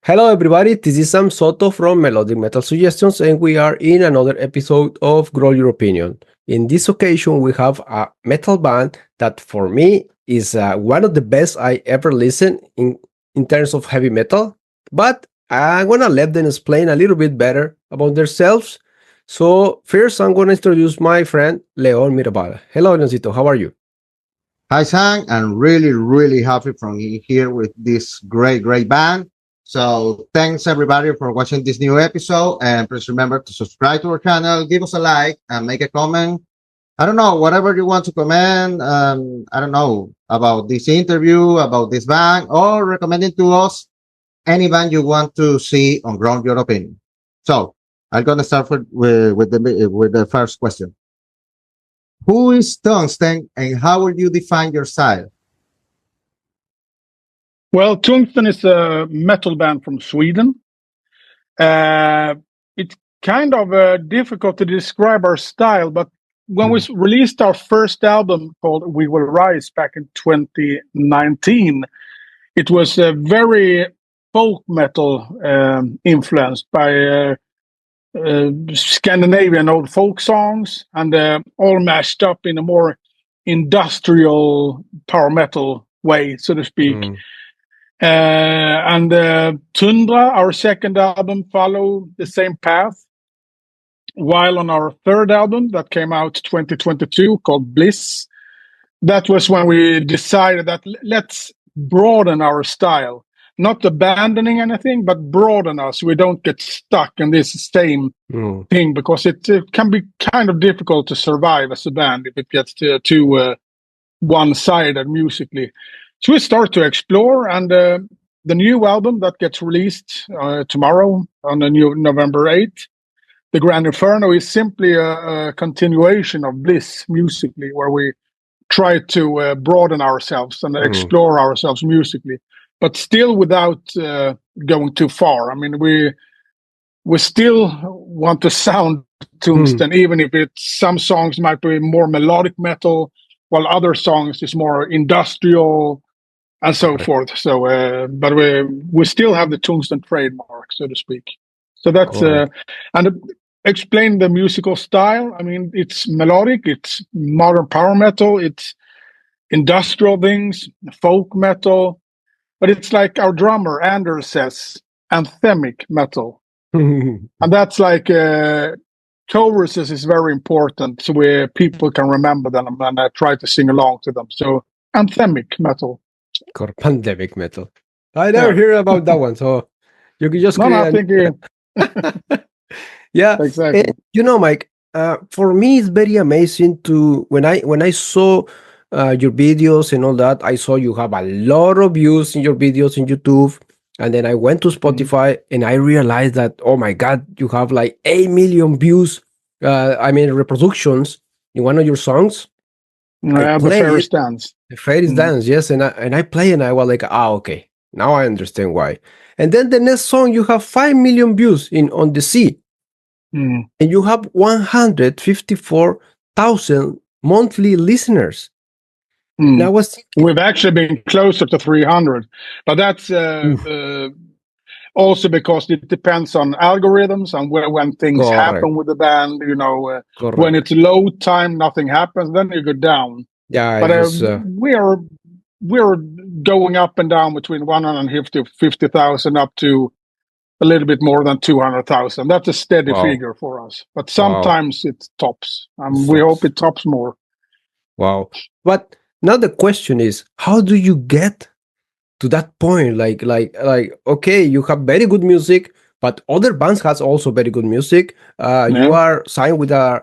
Hello, everybody. This is Sam Soto from Melodic Metal Suggestions, and we are in another episode of Grow Your Opinion. In this occasion, we have a metal band that, for me, is one of the best I ever listened in terms of heavy metal. But I'm gonna let them explain a little bit better about themselves. So first, I'm gonna introduce my friend Leon Mirabal. Hello, Leoncito. How are you? Hi, Sang. I'm really happy from here with this great band. So thanks everybody for watching this new episode. And please remember to subscribe to our channel, give us a like, and make a comment. I don't know, whatever you want to comment. I don't know about this interview, about this band, or recommending to us any band you want to see on Ground Your Opinion. So I'm gonna start with the first question. Who is Tungsten and how will you define your style? Well, Tungsten is a metal band from Sweden. It's kind of difficult to describe our style, but when we released our first album called We Will Rise back in 2019, it was very folk metal influenced by Scandinavian old folk songs and all mashed up in a more industrial power metal way, so to speak. And Tundra, our second album, followed the same path. While on our third album that came out 2022 called Bliss, that was when we decided that let's broaden our style. Not abandoning anything, but broaden us. We don't get stuck in this same thing because it can be kind of difficult to survive as a band if it gets too one-sided musically. So we start to explore, and the new album that gets released tomorrow on the new November 8th, The Grand Inferno, is simply a continuation of Bliss musically, where we try to broaden ourselves and explore ourselves musically, but still without going too far. I mean, we still want to sound Tungsten, even if some songs might be more melodic metal, while other songs is more industrial and so forth. So, but we still have the Tungsten trademark, so to speak. So that's and explain the musical style. I mean, it's melodic, it's modern power metal, it's industrial things, folk metal. But it's like our drummer, Anders, says, anthemic metal. And that's like choruses is very important so where people can remember them and try to sing along to them. So anthemic metal. Pandemic metal. I never hear about that one. So you could just yeah, exactly. Mike, for me, it's very amazing to when I saw your videos and all that. I saw you have a lot of views in your videos in YouTube, and then I went to Spotify and I realized that, oh my God, you have like 8 million views. Reproductions in one of your songs. The Fairies Dance. The Fairies Dance, yes, and I play and I was like, okay, now I understand why. And then the next song, you have 5 million views on the Sea. And you have 154,000 monthly listeners. Now we've actually been closer to 300, but that's also because it depends on algorithms and when things happen with the band. You know, when it's low time, nothing happens. Then you go down. Yeah, but we're going up and down between 150,000 up to a little bit more than 200,000. That's a steady figure for us. But sometimes it tops, and we hope it tops more. Wow! But now the question is, how do you get to that point? Like, okay, you have very good music, but other bands has also very good music. You are signed with a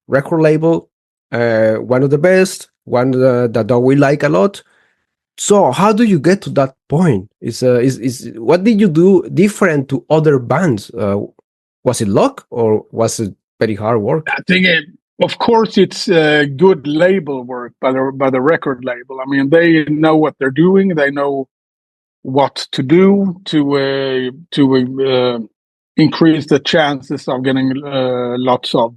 record label, one of the best, one that we like a lot. So how do you get to that point? Is what did you do different to other bands? Was it luck or was it very hard work? I think of course it's good label work by the record label. I mean, they know what they're doing. They know what to do to increase the chances of getting lots of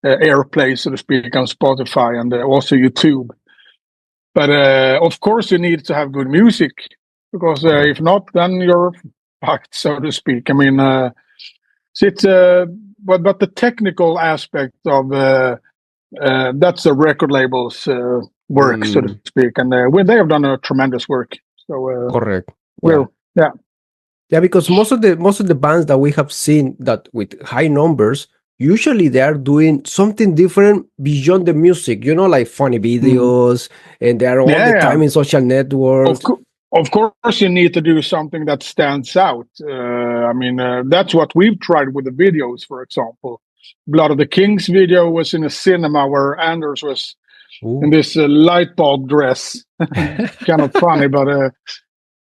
airplay, so to speak, on Spotify and also YouTube. But of course, you need to have good music because Correct. if not, then you're fucked, so to speak. I mean, so it's but the technical aspect of that's the record label's work, so to Mm, speak, and they have done a tremendous work. So correct. we're Yeah. Yeah, because most of the bands that we have seen that with high numbers, usually they are doing something different beyond the music, like funny mm, videos, and they are all the yeah. time in social Of networks. course. Of course, you need to do something that stands out. I mean, that's what we've tried with the videos, for example. Blood of the Kings video was in a cinema where Anders was in Ooh. this light bulb dress. Kind of funny, but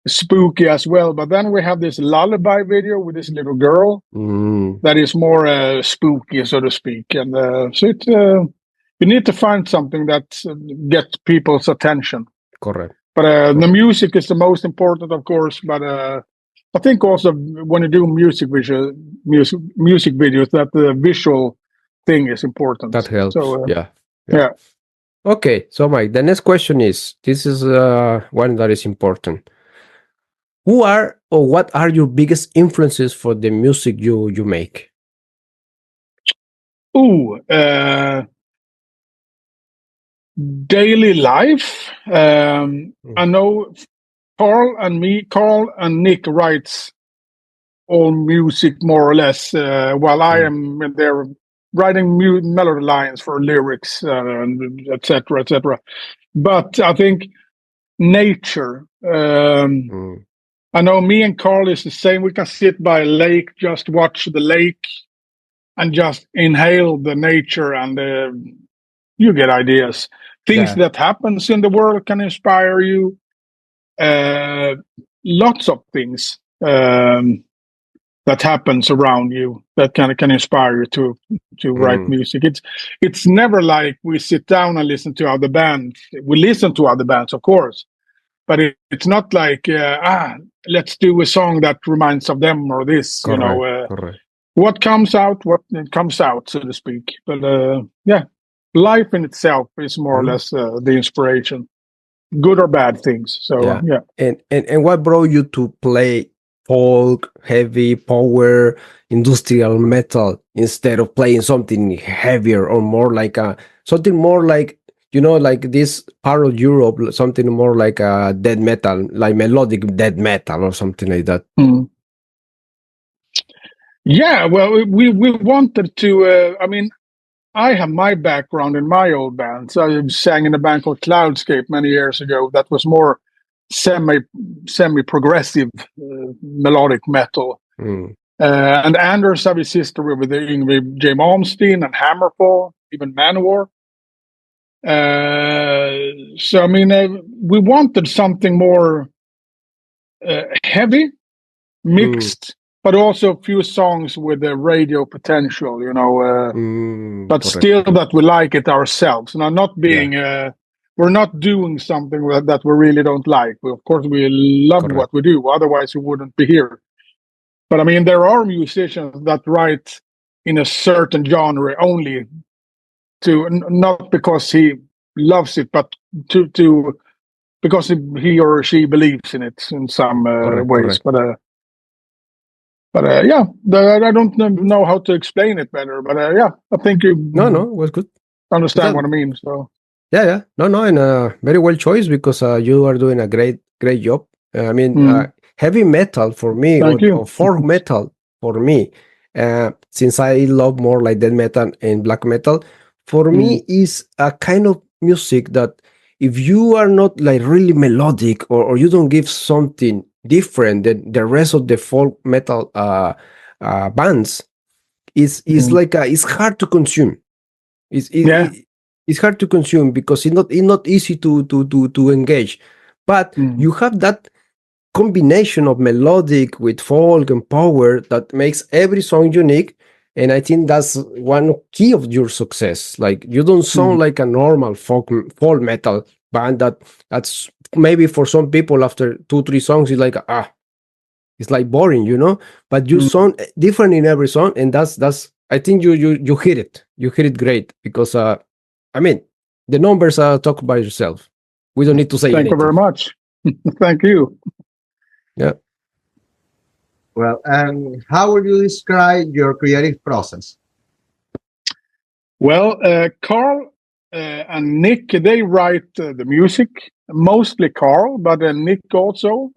spooky as well. But then we have this lullaby video with this little girl Mm, that is more spooky, so to speak. And so you need to find something that gets people's attention. correct. But the Correct. music is the most important, of course. But I think also when you do music videos, that the visual thing is important. That helps. So Yeah. Yeah. yeah. Okay. So, Mike, the next question is this is one that is important. Who are or what are your biggest influences for the music you make? Ooh, daily life. I know Carl and Nick writes all music more or less, while I am there writing melody lines for lyrics, etc., etc. But I think nature. Mm, I know me and Carl is the same. We can sit by a lake, just watch the lake, and just inhale the nature, and you get ideas. Things yeah. that happens in the world can inspire you. Uh, Lots of things that happens around you that can inspire you to write Mm, music. It's never like we sit down and listen to other bands. We listen to other bands, of course, but it's not like let's do a song that reminds of them or this. correct. Correct. What comes out, what it comes out, so to speak. But yeah, life in itself is more or Mm, less the inspiration, good or bad things. So yeah. yeah. And what brought you to play folk, heavy, power, industrial metal instead of playing something heavier or more like something more like like this part of Europe, something more like death metal, like melodic death metal or something like that. Mm. Yeah, well, we wanted to. I mean, I have my background in my old band. So I sang in a band called Cloudscape many years ago. That was more semi progressive melodic metal. Mm, And Anders have his history with J. Malmsteen and Hammerfall, even Manowar. So I mean, we wanted something more heavy, mm, mixed, but also a few songs with the radio potential. But correct. still that we like it ourselves. Now, not Yeah, being we're not doing something that we really don't like. Of course, we love what correct. we do. Otherwise, we wouldn't be here. But I mean, there are musicians that write in a certain genre only not because he loves it, but to because he or she believes in it in some Correct. ways. Correct. But yeah, I don't know how to explain it better. But yeah, I think No, you it was good. understand That, what I mean. So yeah. No, and very well choice because you are doing a great job. I mean, mm, heavy metal for me thank or you. folk metal for me, since I love more like death metal and black metal, for Mm, me is a kind of music that if you are not like really melodic or you don't give something different than the rest of the folk metal bands, is mm, like it's hard to consume. It's yeah. it's hard to consume because it's not easy to engage. But Mm, you have that combination of melodic with folk and power that makes every song unique. And I think that's one key of your success. Like you don't mm, sound like a normal folk metal band that's maybe for some people after 2 3 songs it's like it's like boring. But you mm. sound different in every song, and that's I think you hit it. You hit it great because I mean the numbers talk by yourself. We don't need to say Thank you very anything. much. Thank you. Yeah. Well, and how would you describe your creative process? Well, Carl and Nick, they write the music, mostly Carl, but Nick also.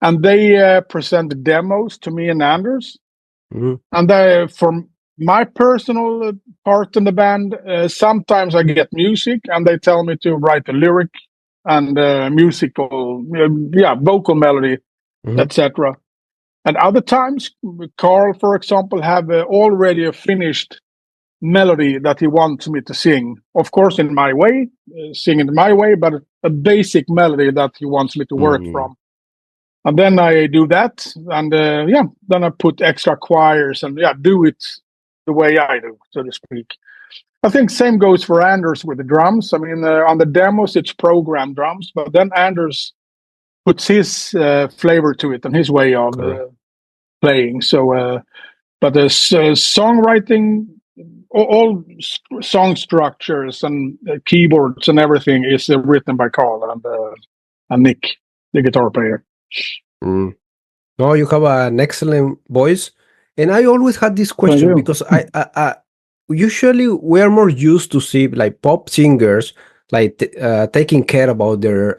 And they present the demos to me and Anders. Mhm. And for my personal part in the band, sometimes I get music and they tell me to write a lyric and musical, vocal melody, Mhm. etc. And other times, Carl, for example, have already a finished melody that he wants me to sing. Of course, in my way, sing it my way, but a basic melody that he wants me to work Mm. from. And then I do that, and then I put extra choirs and do it the way I do, so to speak. I think same goes for Anders with the drums. I mean, on the demos it's programmed drums, but then Anders puts his flavor to it and his way of Correct. playing. So, but the songwriting, song structures and keyboards and everything is written by Carl and Nick, the guitar player. Mm. No, you have an excellent voice, and I always had this Thank question you. because I usually we are more used to see like pop singers like taking care about their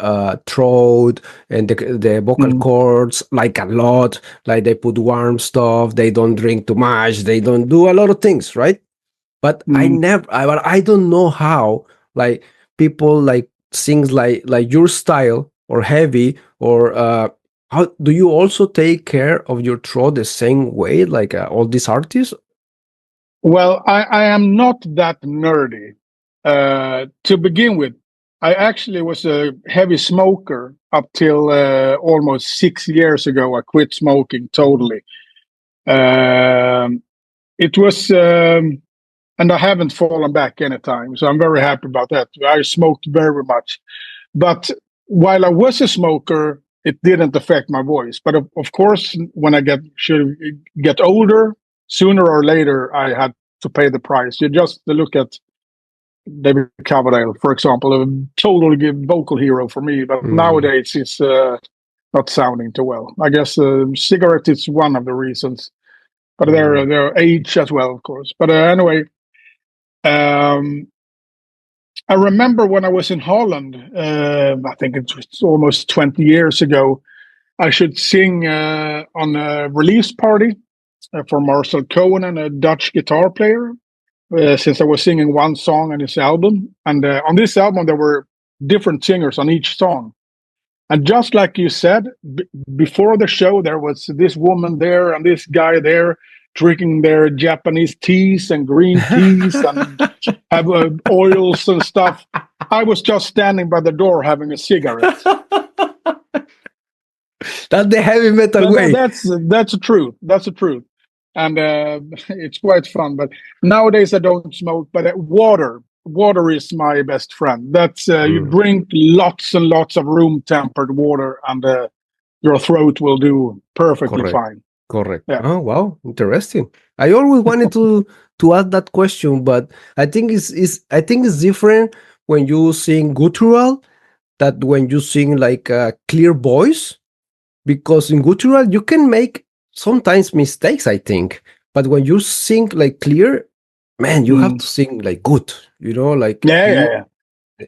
throat and the vocal Mm. cords like a lot, like they put warm stuff, they don't drink too much, they don't do a lot of things, right? But Mm. I don't know how like people like sings like your style or heavy or how do you also take care of your throat the same way like all these artists? Well, I am not that nerdy. To begin with, I actually was a heavy smoker up till almost 6 years ago. I quit smoking totally. Um, it was, and I haven't fallen back anytime, so I'm very happy about that. I smoked very much, but while I was a smoker, it didn't affect my voice. But of course, when I should get older, sooner or later, I had to pay the price. You just look at David Coverdale, for example, a total vocal hero for me. But Mm, nowadays, it's not sounding too well. I guess cigarette is one of the reasons, but mm, their age as well, of course. But anyway, um, I remember when I was in Holland. I think it was almost 20 years ago. I should sing on a release party for Marcel Cohen, a Dutch guitar player. Since I was singing one song on his album, and on this album there were different singers on each song. And just like you said, before the show, there was this woman there and this guy there drinking their Japanese teas and green teas and have oils and stuff. I was just standing by the door having a cigarette. that's the heavy metal way. That's the truth. That's the truth. And it's quite fun. But nowadays I don't smoke. But water is my best friend. That's you Mm, drink lots and lots of room tempered water, and your throat will do perfectly correct. fine. Correct. Yeah. Oh wow, interesting. I always wanted to ask that question, but I think I think it's different when you sing guttural that when you sing like a clear voice, because in guttural you can make sometimes mistakes, I think. But when you sing like clear, man, you have Mm. to sing like good, like Yeah, yeah, you. yeah.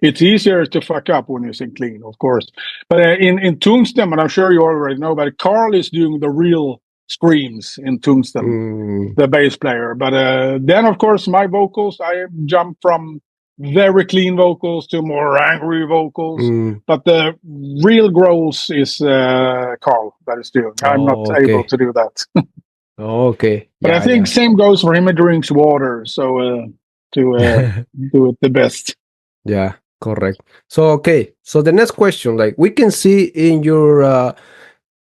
It's easier to fuck up when you sing clean, of course. But in Tungsten, and I'm sure you already know, but Carl is doing the real screams in Tungsten, Mm, the bass player. But then, of course, my vocals, I jump from very clean vocals to more angry vocals. mm. But the real growls is Carl that is doing. I'm not Oh, able okay. to do that. Oh, okay. But I Yeah, think same goes for him. He drinks water, so to yeah. do it the best. Yeah, correct. So okay, so the next question, like we can see in your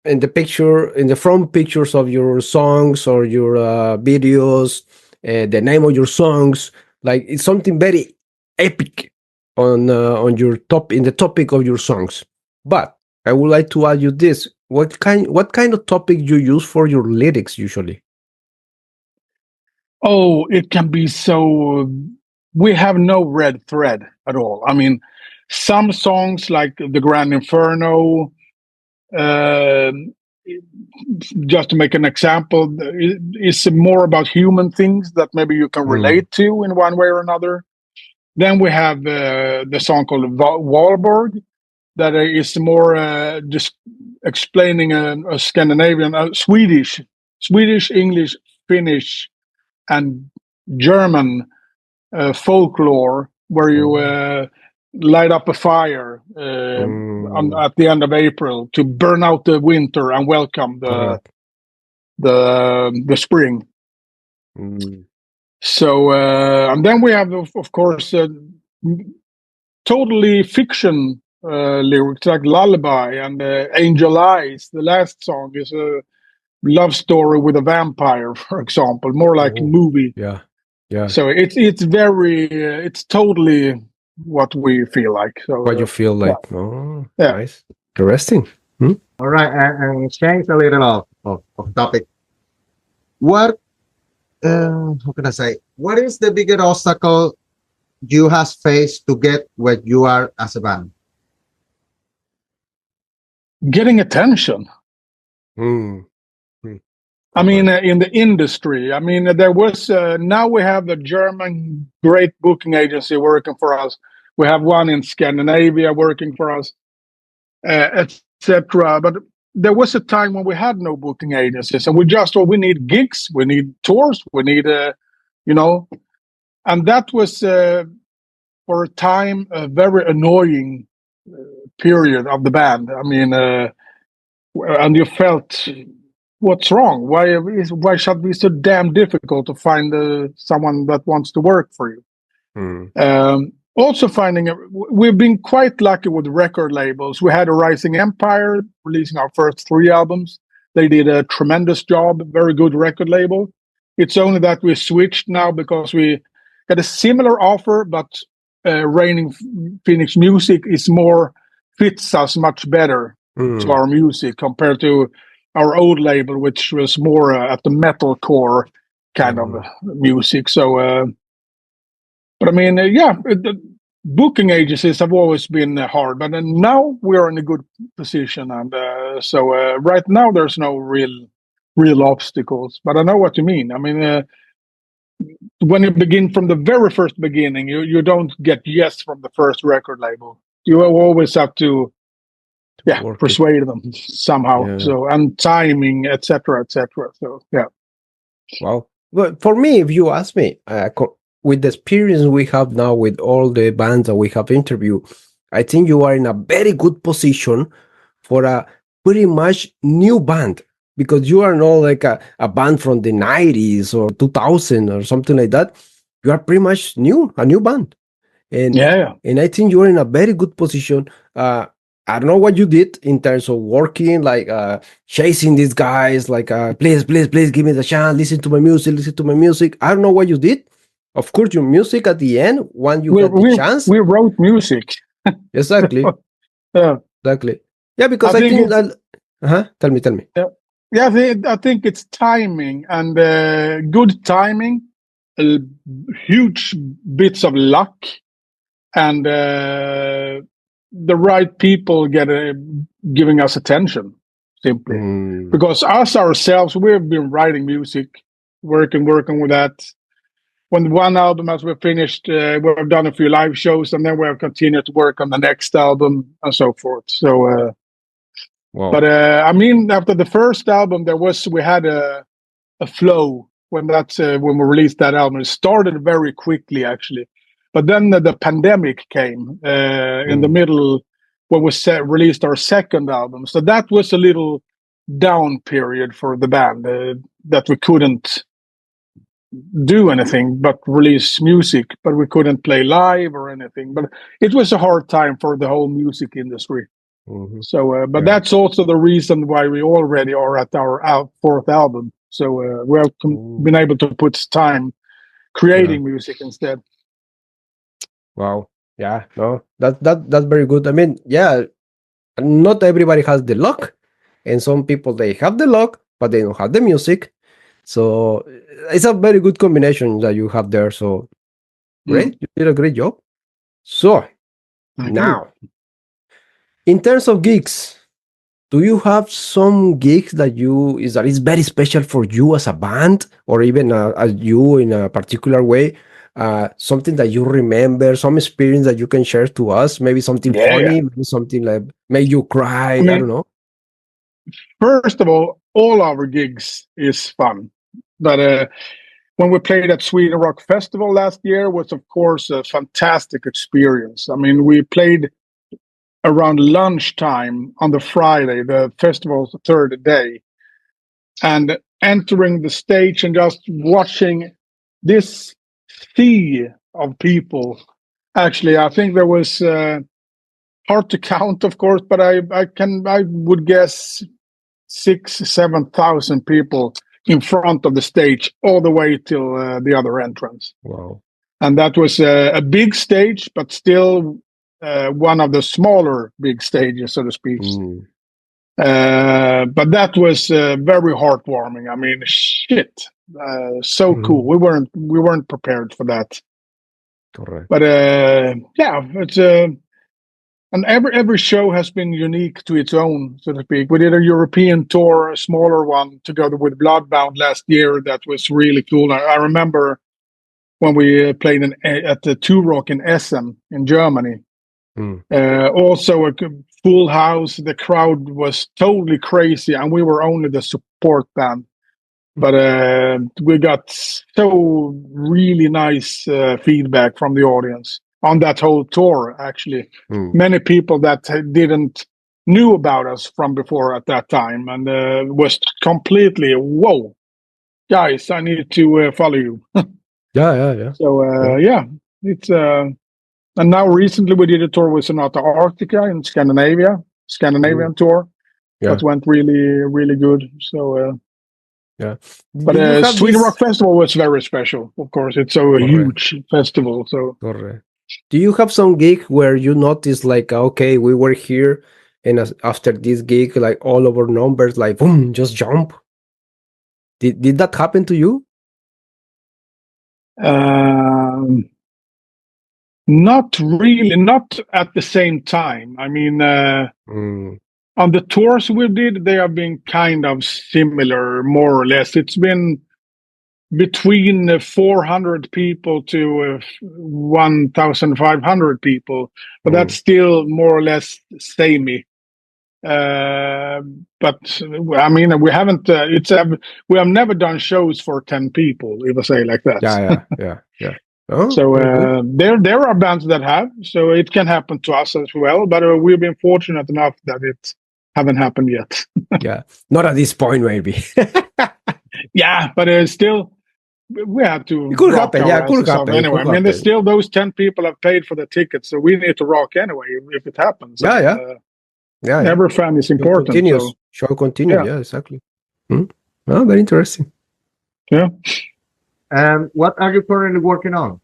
in the picture, in the front pictures of your songs or your videos, the name of your songs, like it's something very epic on your top in the topic of your songs. But I would like to ask you this: what kind of topic you use for your lyrics usually? Oh, it can be so. We have no red thread at all. I mean, some songs like The Grand Inferno, Um, just to make an example, it's more about human things that maybe you can relate to in one way or another. Then we have the song called Valborg, that is more just explaining a Scandinavian, Swedish, English, Finnish, and German folklore, where you light up a fire at the end of April to burn out the winter and welcome the spring. So and then we have, of course, totally fiction lyrics like Lullaby and Angel Eyes. The last song is a love story with a vampire, for example, more like a movie. Yeah. So it's very it's totally what we feel like. So What you feel like? yeah. Oh, Yeah. nice, interesting. All right, and change a little of topic. What how can I say? What is the biggest obstacle you have faced to get where you are as a band? Getting attention. I mean, in the industry. I mean, there was now we have a German great booking agency working for us. We have one in Scandinavia working for us, etc. But there was a time when we had no booking agencies, and we just we need gigs, we need tours, we need, and that was for a time a very annoying period of the band. I mean, and you felt, what's wrong? Why should it be so damn difficult to find someone that wants to work for you? Also finding we've been quite lucky with record labels. We had a Rising Empire releasing our first 3 albums. They did a tremendous job, very good record label. It's only that we switched now because we got a similar offer, but Raining Phoenix Music is more fits us much better to our music compared to our old label, which was more at the metalcore kind of music. So, but I mean, the booking agencies have always been hard, but now we're in a good position, and so right now there's no real obstacles. But I know what you mean. I mean, when you begin from the very first beginning, you don't get yes from the first record label. You always have to persuade them somehow. Yeah. So, and timing, etc. So yeah. Wow. But for me, if you ask me, with the experience we have now with all the bands that we have interviewed, I think you are in a very good position for a pretty much new band, because you are not like a band from the 90s or 2000 or something like that. You are pretty much a new band. And and I think you're in a very good position. I don't know what you did in terms of working, like chasing these guys, like please give me the chance, listen to my music. I don't know what you did. Of course, your music at the end, when you got the chance. We wrote music. Exactly. Exactly. Yeah, because I think that. Tell me. Yeah, I think it's timing and good timing, huge bits of luck, and the right people giving us attention, simply. Because us ourselves, we've been writing music, working with that. When one album has been finished, we've done a few live shows, and then we have continued to work on the next album and so forth. So, but I mean, after the first album, we had a flow when we released that album. It started very quickly, actually. But then the pandemic came in the middle when we released our second album. So that was a little down period for the band, that we couldn't do anything but release music, but we couldn't play live or anything. But it was a hard time for the whole music industry. So, but that's also the reason why we already are at our fourth album. So we have been able to put time creating music instead. Wow. Yeah. No. That's very good. I mean, yeah. Not everybody has the luck, and some people they have the luck, but they don't have the music. So it's a very good combination that you have there. So great, you did a great job. So now, in terms of gigs, do you have some gigs that is very special for you as a band, or even as you in a particular way? Something that you remember, some experience that you can share to us, maybe something Yeah, yeah. funny, maybe something like make you cry. I I don't mean, know. first of all our gigs is fun. But when we played at Sweden Rock Festival last year was, of course, a fantastic experience. I mean, we played around lunchtime on the Friday, the festival's third day, and entering the stage and just watching this sea of people. Actually, I think there was hard to count, of course, but I would guess 6,000-7,000 people in front of the stage all the way till the other entrance. Wow. And that was a big stage, but still one of the smaller big stages, so to speak. Mm. But that was very heartwarming. I mean, shit, so cool. We weren't prepared for that. Correct. But yeah, it's and every show has been unique to its own, so to speak. We did a European tour, a smaller one, together with Bloodbound last year. That was really cool. I remember when we played at the Two Rock in Essen in Germany. Mm. Also a full house. The crowd was totally crazy, and we were only the support band. But we got so really nice feedback from the audience on that whole tour. Actually, many people that didn't knew about us from before at that time, and was completely, whoa, guys, I need to follow you. Yeah. So yeah, it's and now recently we did a tour with Sonata Arctica in Scandinavian tour. Yeah. That went really good. So Yeah. but Do you have Sweden this- Rock Festival was very special. Of course, it's so a huge festival. So Correct. Do you have some gig where you notice like, okay, we were here, and after this gig, like all of our numbers, like boom, just jump? Did that happen to you? Not really, not at the same time. I mean, on the tours we did, they have been kind of similar, more or less. It's been between 400 people to 1,500 people, but that's still more or less samey. But I mean, we haven't. We have never done shows for 10 people, if I say like that. Yeah. Oh, So very good. there are bands that have, so it can happen to us as well. But we've been fortunate enough that it haven't happened yet. Yeah, not at this point, maybe. Yeah, but still, we have to. It could rock happen. our Yeah, it could asses off happen. It anyway. could I mean, there's happen. still those 10 people have paid for the tickets, so we need to rock anyway if it happens. Yeah. Every fan is Show important. continues. So, Show continues. Yeah. Yeah, exactly. Oh, very interesting. yeah. And what are you currently working on?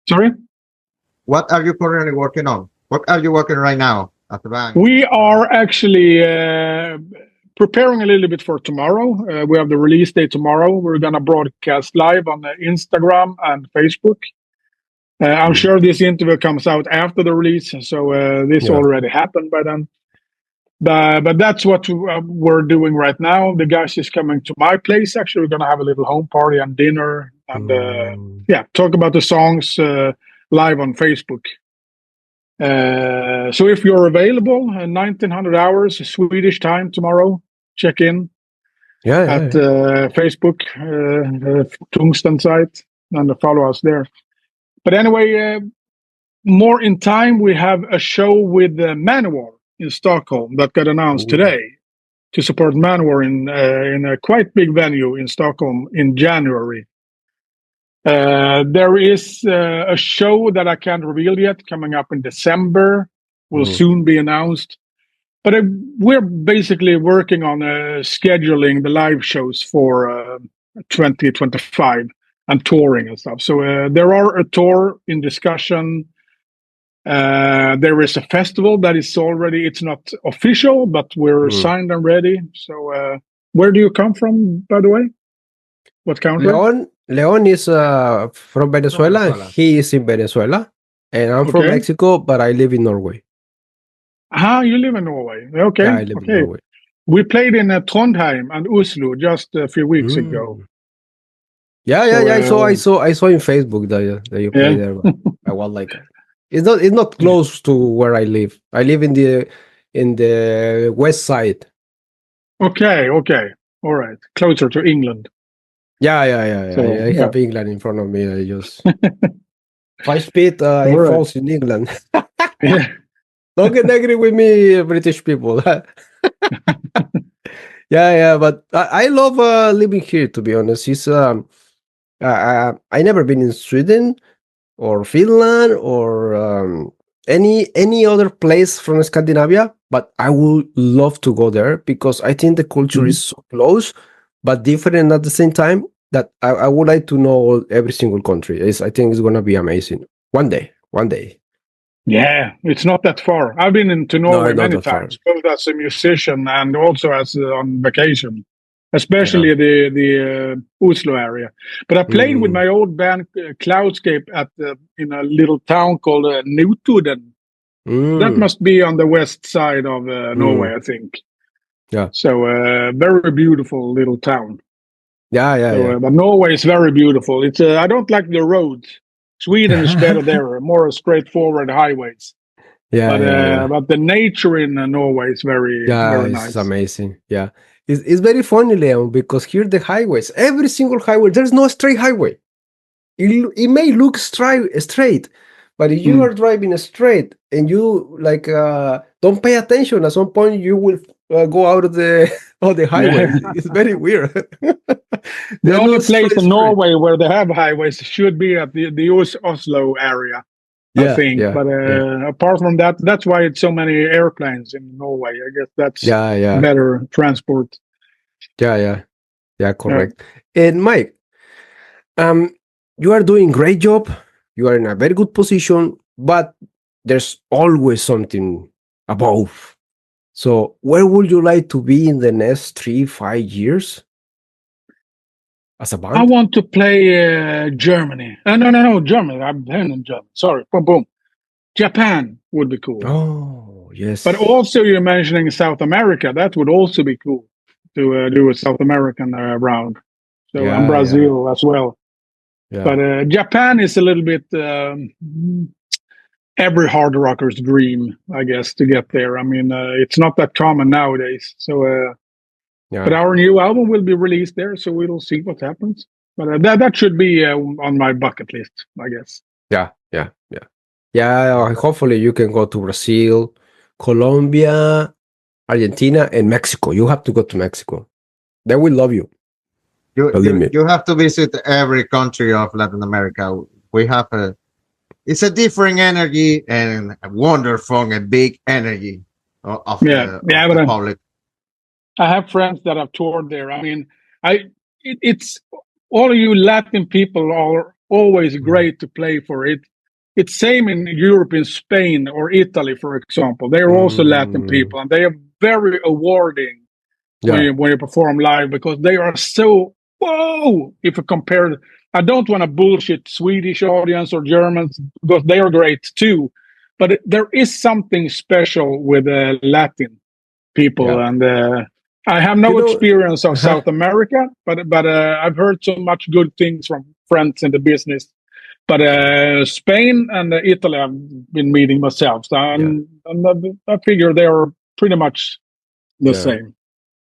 Sorry? What are you currently working on? What are you working right now at the bank? We are actually preparing a little bit for tomorrow. We have the release day tomorrow. We're going to broadcast live on Instagram and Facebook. I'm sure this interview comes out after the release, so this already happened by then. But that's what we're doing right now. The guys is coming to my place. Actually, we're going to have a little home party and dinner and talk about the songs live on Facebook. So if you're available, 1900 hours Swedish time tomorrow, check in at Facebook, Tungsten site, and follow us there. But anyway, more in time, we have a show with Manowar in Stockholm that got announced today to support Manowar in a quite big venue in Stockholm in January. There is a show that I can't reveal yet coming up in December. Will soon be announced. But we're basically working on scheduling the live shows for 2025 and touring and stuff. So there are a tour in discussion. There is a festival that is already, it's not official, but we're signed and ready. So where do you come from, by the way? What country? Leon is from Venezuela. And he is in Venezuela, and I'm from Mexico, but I live in Norway. You live in Norway. Yeah, Okay, I live in okay. Norway. We played in Trondheim and Oslo just a few weeks ago. Mm. Yeah, So, yeah. I saw in Facebook that you play yeah. there. But I was like, it's not Yeah. close to where I live. I live in the west side. Okay, okay. All right. Closer to England. Yeah. So, I yeah. have England in front of me. I just if I spit, All it right. falls in England. Yeah. Don't get angry with me, British people. Yeah. But I love living here. To be honest, it's I never been in Sweden or Finland or any other place from Scandinavia, but I would love to go there because I think the culture Mhm. is so close but different at the same time that I would like to know every single country. I think it's gonna be amazing. One day, one day. Yeah, it's not that far. I've been to No, Norway not many that far. times, both as a musician and also as on vacation, Yeah. especially the Oslo area. But I played with Mm, my old band Cloudscape in a little town called Notodden. That mm, must be on the west side of Norway, mm. I think. Yeah. So very beautiful little town. Yeah. So, but Norway is very beautiful. It's I don't like the roads. Sweden is better there, more straightforward highways. Yeah. But the nature in Norway is very Yeah, very it's nice. amazing. Yeah. It's very funny, Leon, because here the highways, every single highway, there's no straight highway. It may look straight, but if you Mm. are driving straight and you like don't pay attention, at some point you will go out of the of the highway. Yeah. It's very weird. The There's only no place straight in street. Norway where they have highways should be at the Oslo area, I Yeah, think. yeah, But yeah, apart from that, that's why it's so many airplanes in Norway. I guess that's yeah, better transport. yeah. Yeah. Correct. And Mike, um, you are doing great job. You are in a very good position, but there's always something above. So, where would you like to be in the next 3, 5 years as a I band? want to play Germany. No, Germany. I'm playing in Germany. Sorry. Boom, boom. Japan would be cool. Oh, But yes. also, you're mentioning South America. That would also be cool to do a South American round. So, and Yeah. Brazil as well. Yeah. But Japan is a little bit every hard rocker's dream, I guess, to get there. I mean, it's not that common nowadays. So, but Yeah. our new album will be released there, so we'll see what happens. But that should be on my bucket list, I guess. Yeah. Hopefully, you can go to Brazil, Colombia, Argentina, and Mexico. You have to go to Mexico. They will love you. You, Believe you me. you have to visit every country of Latin America. We have it's a different energy and a wonderful and big energy of Yeah, yeah. the But public. I have friends that have toured there. I mean, it's all of you Latin people are always Mm. great to play for it. It's same in Europe, in Spain or Italy, for example. They are also Latin Mm. people, and they are very awarding Yeah. when you perform live because they are so whoa. If you compare, I don't want to bullshit Swedish audience or Germans because they are great too, but there is something special with Latin people, Yeah. and I have You no know, experience of South America, but I've heard so much good things from friends in the business. But Spain and Italy, I've been meeting myself, so, yeah. and I figure they are pretty much the Yeah. same.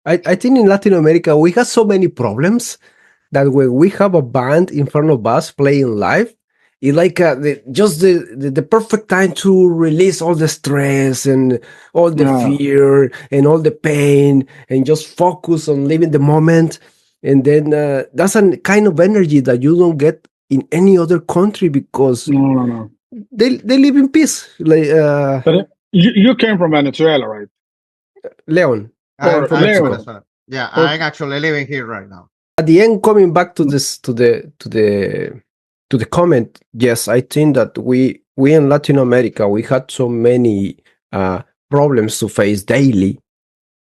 I think in Latin America we have so many problems that when we have a band in front of us playing live, it's like the perfect time to release all the stress and all the Yeah. fear and all the pain and just focus on living the moment. And then that's a kind of energy that you don't get in any other country because No. they live in peace. Like But you came from Venezuela, right? Leon, I'm from I'm from Leo. Mexico. Venezuela. Yeah, I'm Okay. actually living here right now. At the end, coming back to this to the comment, yes, I think that we in Latin America we had so many problems to face daily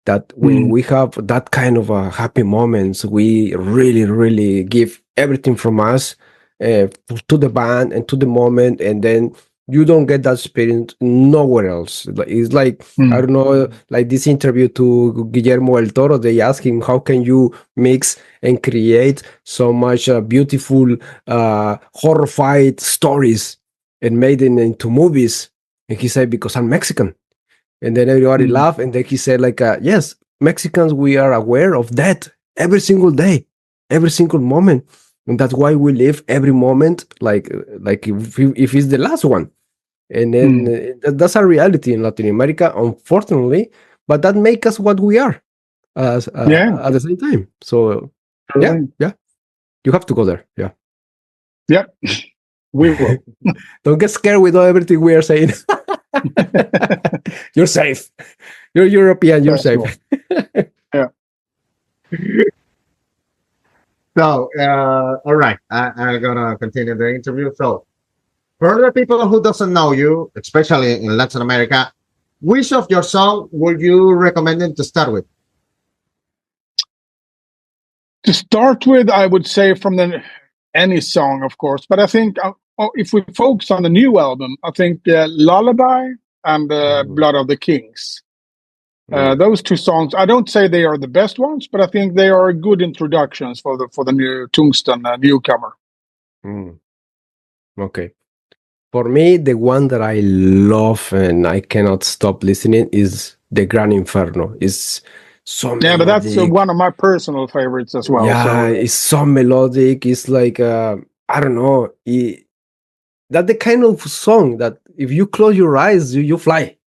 that when we have that kind of happy moments, we really give everything from us to the band and to the moment, and then You don't get that experience nowhere else. It's like, I don't know, like this interview to Guillermo del Toro, they ask him, how can you mix and create so much beautiful, horrified stories and made it into movies? And he said, because I'm Mexican. And then everybody laughed. And then he said, like, yes, Mexicans, we are aware of that every single day, every single moment. And that's why we live every moment like if it's the last one. And then that's a reality in Latin America, unfortunately, but that makes us what we are at the same time. So yeah, you have to go there. Yeah, we will. Don't get scared with everything we are saying. You're safe. You're European. You're safe. Yeah. So, all right, I'm gonna continue the interview. So, for the people who doesn't know you, especially in Latin America, which of your song would you recommend them to start with? To start with, I would say from any song, of course. But I think if we focus on the new album, I think Lullaby and Blood of the Kings. Those two songs, I don't say they are the best ones, but I think they are good introductions for the new Tungsten newcomer. Okay. For me, the one that I love and I cannot stop listening is The Gran Inferno. It's so melodic. But that's one of my personal favorites as well. Yeah, So, it's so melodic. It's like, I don't know. That's the kind of song that if you close your eyes, you fly.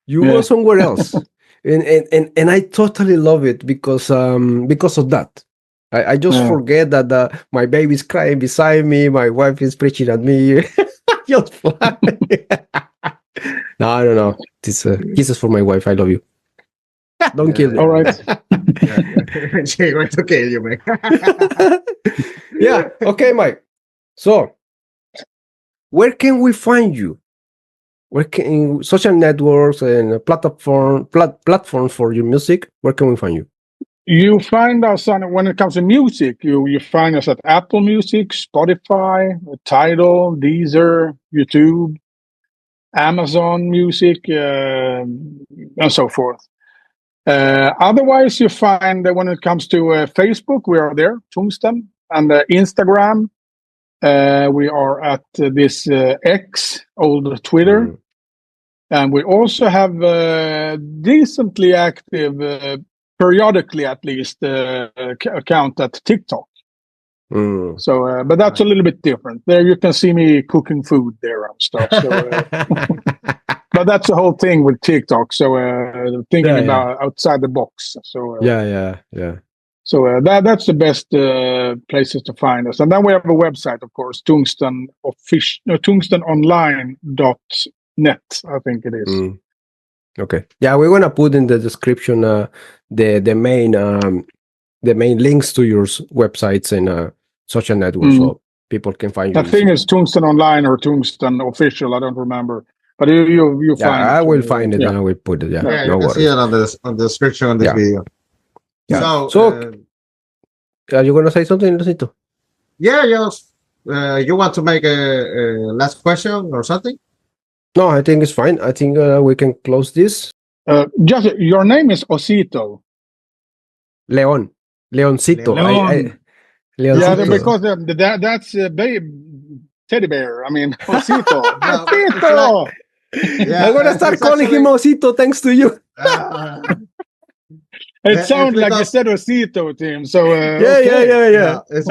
You go somewhere else. And I totally love it because of that. I just forget that my baby's crying beside me, my wife is preaching at me. Just fly. No, I don't know. This kisses for my wife. I love you. Don't kill me. All right. She's going to kill you, man. Yeah. Okay, Mike. So, where can we find you? Where can social networks and platforms for your music? Where can we find you? You find us on, when it comes to music, you find us at Apple Music, Spotify, Tidal, Deezer, YouTube, Amazon Music, and so forth. Otherwise, you find that when it comes to Facebook, we are there, Tungsten, and Instagram. We are at this X, old Twitter. And we also have decently active, periodically at least, account at TikTok. So, but that's a little bit different. There you can see me cooking food there and stuff. So, but that's the whole thing with TikTok. So thinking about outside the box. So yeah. So that's the best places to find us. And then we have a website, of course, tungstenonline.net, I think it is. Okay. Yeah, we're gonna put in the description the main links to your websites and social networks so people can find you. The thing is Tungsten Online or Tungsten Official, I don't remember. But you find it. I will find it and I will put it. You can see it on the description on this video. Yeah. So are you gonna say something, Lucito? Yeah, you want to make a last question or something? No, I think it's fine. I think we can close this. Just your name is Osito. Leoncito. Leon. Leoncito. Yeah, because that's a teddy bear. I mean, Osito. Osito. I'm gonna start calling him Osito thanks to you. It sounds like you said Osito to him. So yeah. It's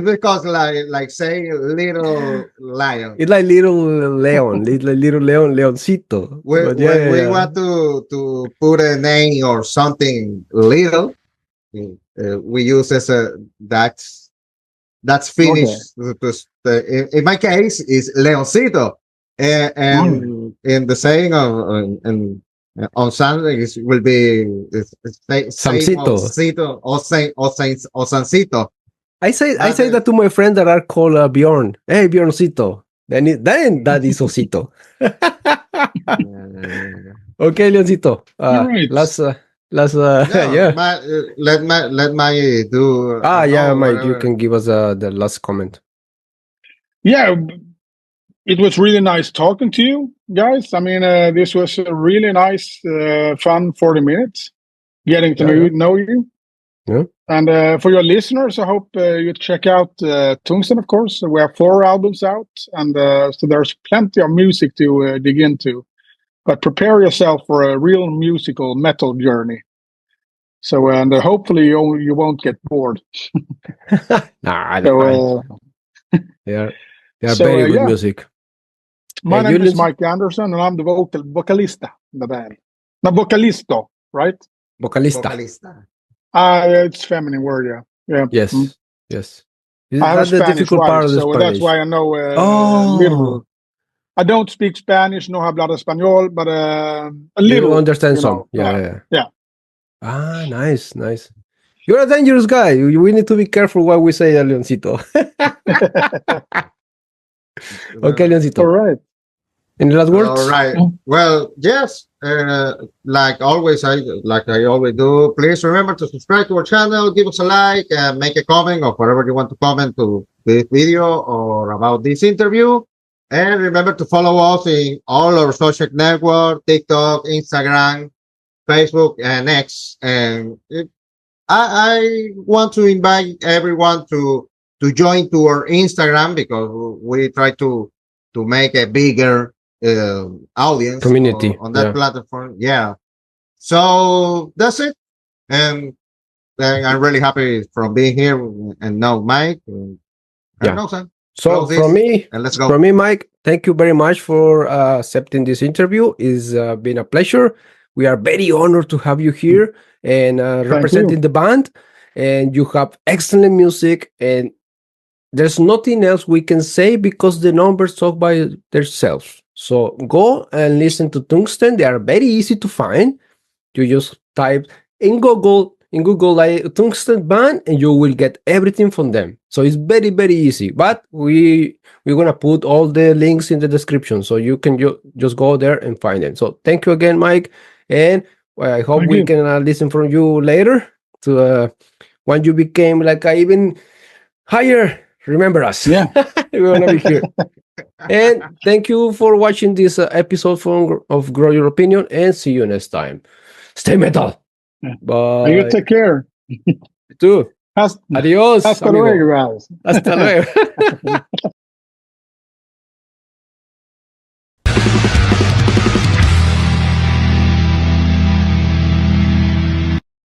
because like say little lion. It's like little leon, Leoncito. We want to put a name or something little. We use as that's finished. Okay. In my case, is Leoncito, and in the saying of on Sunday it will be Samcito or Sancito. I say that to my friends that are called Bjorn. Hey, Bjorncito. Then that is Osito. Okay, Leoncito. Let's let my do. Mike, you can give us the last comment. Yeah, It was really nice talking to you guys. I mean, this was a really nice, fun 40 minutes getting to know you. Yeah. And for your listeners, I hope you check out Tungsten, of course. We have 4 albums out, and so there's plenty of music to dig into. But prepare yourself for a real musical metal journey. So, and hopefully you won't get bored. Nah, I don't mind. They are very good music. My name is Mike Anderson, and I'm the vocalista in the band. No, vocalisto, right? Vocalista. It's feminine word, yeah. Yes, yes. I have a the Spanish difficult wife, part of the so Spanish. that's why I know a little. I don't speak Spanish, no hablar español, but a little. You understand some. Yeah. Ah, nice. You're a dangerous guy. We need to be careful what we say, Leoncito. Okay, Leoncito. All right. Any last words? All right. Well, yes. Like I always do. Please remember to subscribe to our channel, give us a like, and make a comment or whatever you want to comment to this video or about this interview. And remember to follow us in all our social networks: TikTok, Instagram, Facebook, and X. And I want to invite everyone to join to our Instagram, because we try to make a bigger audience community on that platform. Yeah. So that's it. And I'm really happy from being here and now Mike. So from me, and let's go. From me, Mike, thank you very much for accepting this interview. It's been a pleasure. We are very honored to have you here and representing the band. And you have excellent music, and there's nothing else we can say because the numbers talk by themselves. So go and listen to Tungsten. They are very easy to find. You just type in Google like Tungsten band, and you will get everything from them. So it's very, very easy. But we're gonna put all the links in the description, so you can just go there and find them. So thank you again, Mike, and I hope we can listen from you later to when you became like even higher. Remember us. Yeah. We want to be here. And thank you for watching this episode of Grow Your Opinion, and see you next time. Stay metal. Bye. You take care. Tú. Adiós. Hasta luego, guys. Hasta luego.